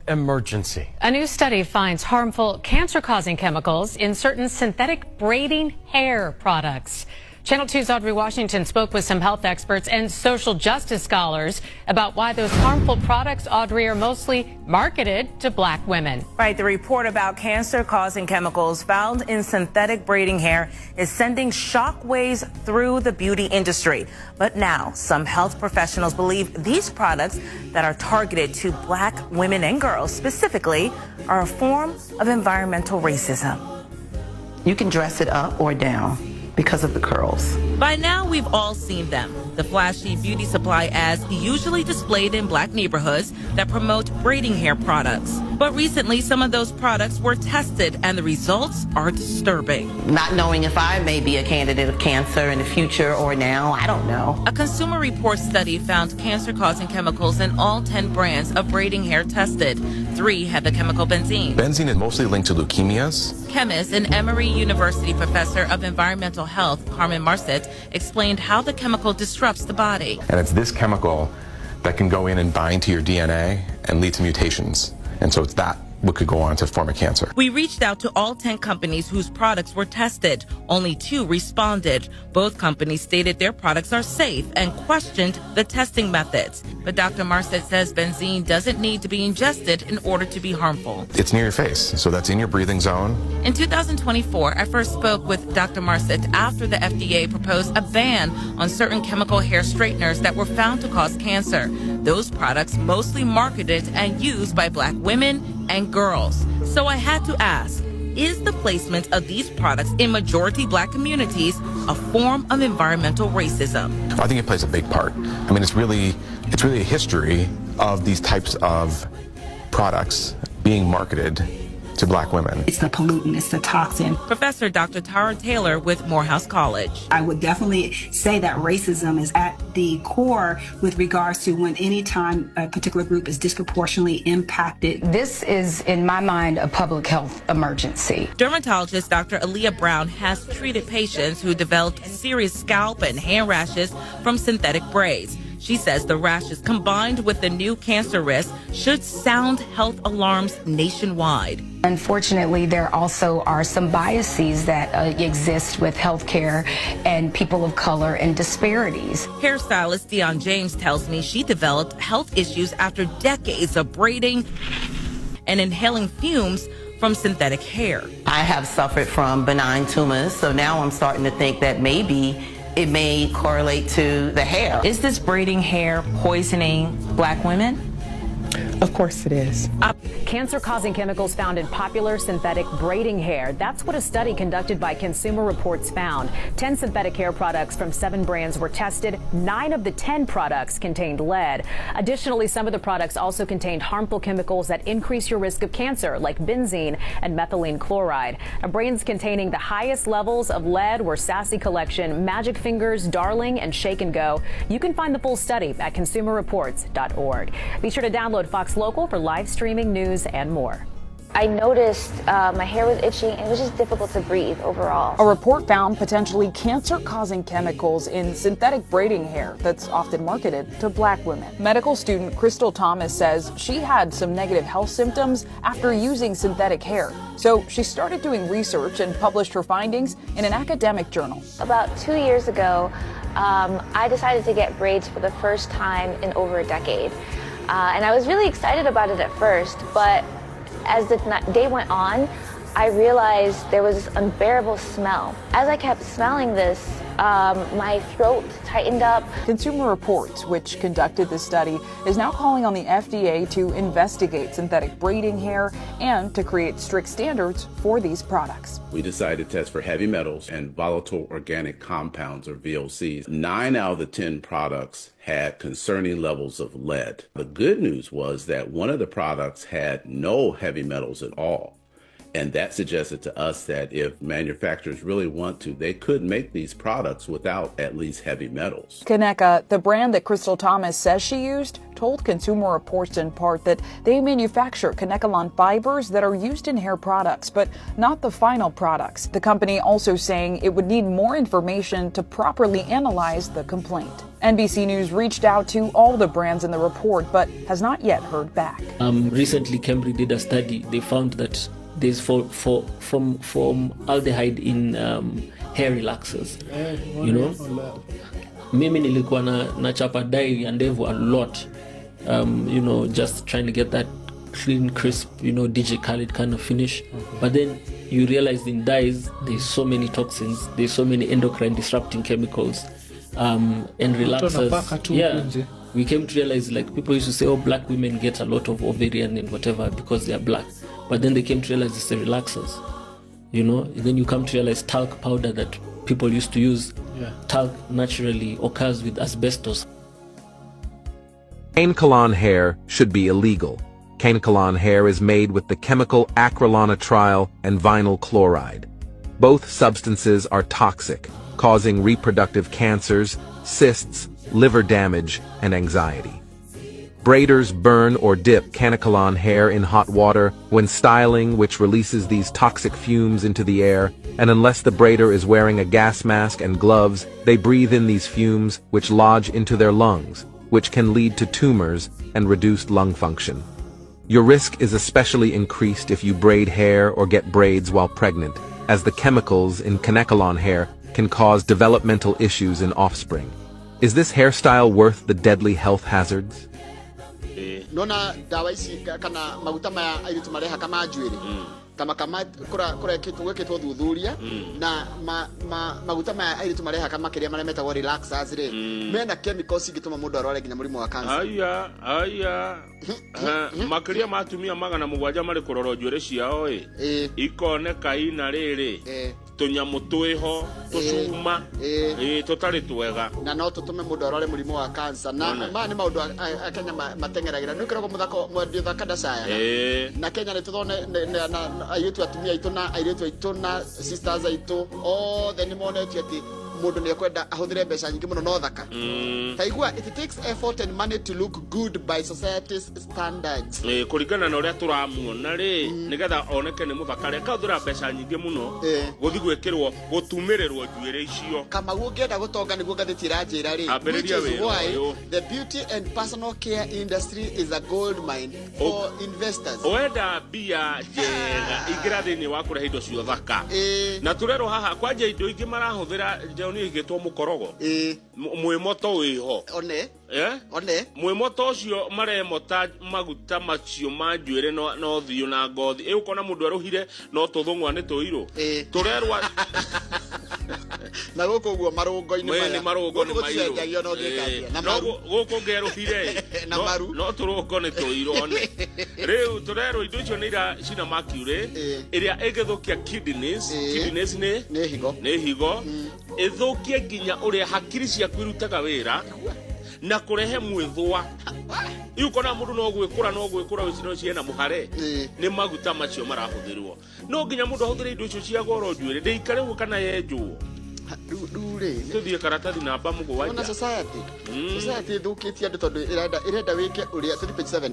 emergency. A new study finds harmful cancer-causing chemicals in certain synthetic braiding hair products. Channel 2's Audrey Washington spoke with some health experts and social justice scholars about why those harmful products, Audrey, are mostly marketed to black women. Right. The report about cancer-causing chemicals found in synthetic braiding hair is sending shockwaves through the beauty industry. But now some health professionals believe these products that are targeted to black women and girls specifically are a form of environmental racism. You can dress it up or down because of the curls. By now, we've all seen them. The flashy beauty supply ads usually displayed in black neighborhoods that promote braiding hair products. But recently, some of those products were tested, and the results are disturbing. Not knowing if I may be a candidate of cancer in the future or now, I don't know. A Consumer Reports study found cancer-causing chemicals in all 10 brands of braiding hair tested. 3 had the chemical benzene. Benzene is mostly linked to leukemias. Chemist and Emory University professor of environmental health, Carmen Marcet, explained how the chemical disrupts the body. And it's this chemical that can go in and bind to your DNA and lead to mutations. And so it's that what could go on to form a cancer. We reached out to all 10 companies whose products were tested. Only 2 responded. Both companies stated their products are safe and questioned the testing methods. But Dr. Marcet says benzene doesn't need to be ingested in order to be harmful. It's near your face, so that's in your breathing zone. In 2024, I first spoke with Dr. Marcet after the FDA proposed a ban on certain chemical hair straighteners that were found to cause cancer. Those products mostly marketed and used by black women and girls. So I had to ask, is the placement of these products in majority black communities a form of environmental racism? I think it plays a big part. I mean, it's really a history of these types of products being marketed to black women. It's the pollutant, it's the toxin. Professor Dr. Tara Taylor with Morehouse College. I would definitely say that racism is at the core with regards to when any time a particular group is disproportionately impacted. This is, in my mind, a public health emergency. Dermatologist Dr. Aaliyah Brown has treated patients who developed serious scalp and hair rashes from synthetic braids. She says the rashes combined with the new cancer risk should sound health alarms nationwide. Unfortunately, there also are some biases that exist with healthcare and people of color and disparities. Hairstylist Dion James tells me she developed health issues after decades of braiding and inhaling fumes from synthetic hair. I have suffered from benign tumors, so now I'm starting to think that maybe it may correlate to the hair. Is this braiding hair poisoning black women? Of course it is. Cancer-causing chemicals found in popular synthetic braiding hair. That's what a study conducted by Consumer Reports found. 10 synthetic hair products from 7 brands were tested. 9 of the 10 products contained lead. Additionally, some of the products also contained harmful chemicals that increase your risk of cancer, like benzene and methylene chloride. Now, brands containing the highest levels of lead were Sassy Collection, Magic Fingers, Darling, and Shake and Go. You can find the full study at consumerreports.org. Be sure to download Fox Local for live streaming news and more. I noticed my hair was itching and it was just difficult to breathe overall. A report found potentially cancer-causing chemicals in synthetic braiding hair that's often marketed to black women. Medical student Crystal Thomas says she had some negative health symptoms after using synthetic hair. So she started doing research and published her findings in an academic journal. About 2 years ago, I decided to get braids for the first time in over a decade. And I was really excited about it at first, but as the day went on, I realized there was this unbearable smell. As I kept smelling this, my throat tightened up. Consumer Reports, which conducted this study, is now calling on the FDA to investigate synthetic braiding hair and to create strict standards for these products. We decided to test for heavy metals and volatile organic compounds, or VOCs. 9 out of the 10 products had concerning levels of lead. The good news was that one of the products had no heavy metals at all. And that suggested to us that if manufacturers really want to, they could make these products without at least heavy metals. Kaneka, the brand that Crystal Thomas says she used, told Consumer Reports in part that they manufacture Kanekalon fibers that are used in hair products, but not the final products. The company also saying it would need more information to properly analyze the complaint. NBC News reached out to all the brands in the report, but has not yet heard back. Recently, Cambridge did a study. They found that there's formaldehyde in hair relaxers. You know, mimi nilikuwa na chapa dye and ndevu a lot. You know, just trying to get that clean, crisp, you know, DJ Khaled kind of finish. But then you realize in dyes, there's so many toxins, there's so many endocrine disrupting chemicals, and relaxers. Yeah, we came to realize, like, people used to say, oh, black women get a lot of ovarian and whatever because they're black. But then they came to realize it's the relaxers, you know. And then you come to realize talc powder that people used to use, talc naturally occurs with asbestos. Kanekalon hair should be illegal. Kanekalon hair is made with the chemical acrylonitrile and vinyl chloride. Both substances are toxic, causing reproductive cancers, cysts, liver damage, and anxiety. Braiders burn or dip Kanekalon hair in hot water when styling, which releases these toxic fumes into the air, and unless the braider is wearing a gas mask and gloves, they breathe in these fumes, which lodge into their lungs, which can lead to tumors and reduced lung function. Your risk is especially increased if you braid hair or get braids while pregnant, as the chemicals in Kanekalon hair can cause developmental issues in offspring. Is this hairstyle worth the deadly health hazards? Nona dawa ici kana maguta maya airitu mareha kama njuiri kama kura kitu gweketwo thuthuria na maguta maya airitu mareha kama kiria mare metagwo relaxers ri mena chemicals ingituma mundu arware nginya murimu wa cancer. Aya makiria matumia magana mugwanja mari kuroro njuiri ciao ikoneka ina riri tunyamu twiho tucuma tutari twega na no tutume mundu arware murimu wa cancer na ma ni maundu akenya matengeragira nukirego muthako mwendio thakada saya na Kenya ni tuthone na ayetu atumia itu na ayetu itu na sisters itu then ni monetio ati mundu ni ekwenda ahuthire mbeca nyingi muno no thaka taigua it takes effort and money to look good by society's standards kuringana na uria turamuona ri nigetha oneke ni muthaka reka uthira mbeca nyingi muno guthi gwikirwo gutumirirwo njuire icio kama ungienda gutonga niguo ngathiti iranjira ri the beauty and personal care industry is a gold mine for investors. Wenda bia jega igrathini wa kureha indo cio thaka na turero haha kwanja indo ingi marahuthira ni igitwo mukorogo mwimoto wiho one mwimoto ucio maremota maguta macio manjuire no thiu na ngothi ukona mundu aruhire no tuthungwa ni tuiru turerwa na goko guo marungo-ini maya ni marungo ni mairu no goko ngeruhire na maru no turungo ni tuiru one riu turerwa indo icio ni ira cina mercury iria igithukia kidneys ni higo ithukie nginya uria hakiri cia kwirutaga wira na kurehe mwithwa ikona mundu no gwikura wicino ciena muhare ni maguta macio marahuthirwo no nginya mundu ahuthire indo icio cia goro njuire ndeikare kana yenjwo dure tuthie karatathi namba mugwanja society thukitie andu tondu irenda wike uria 3.7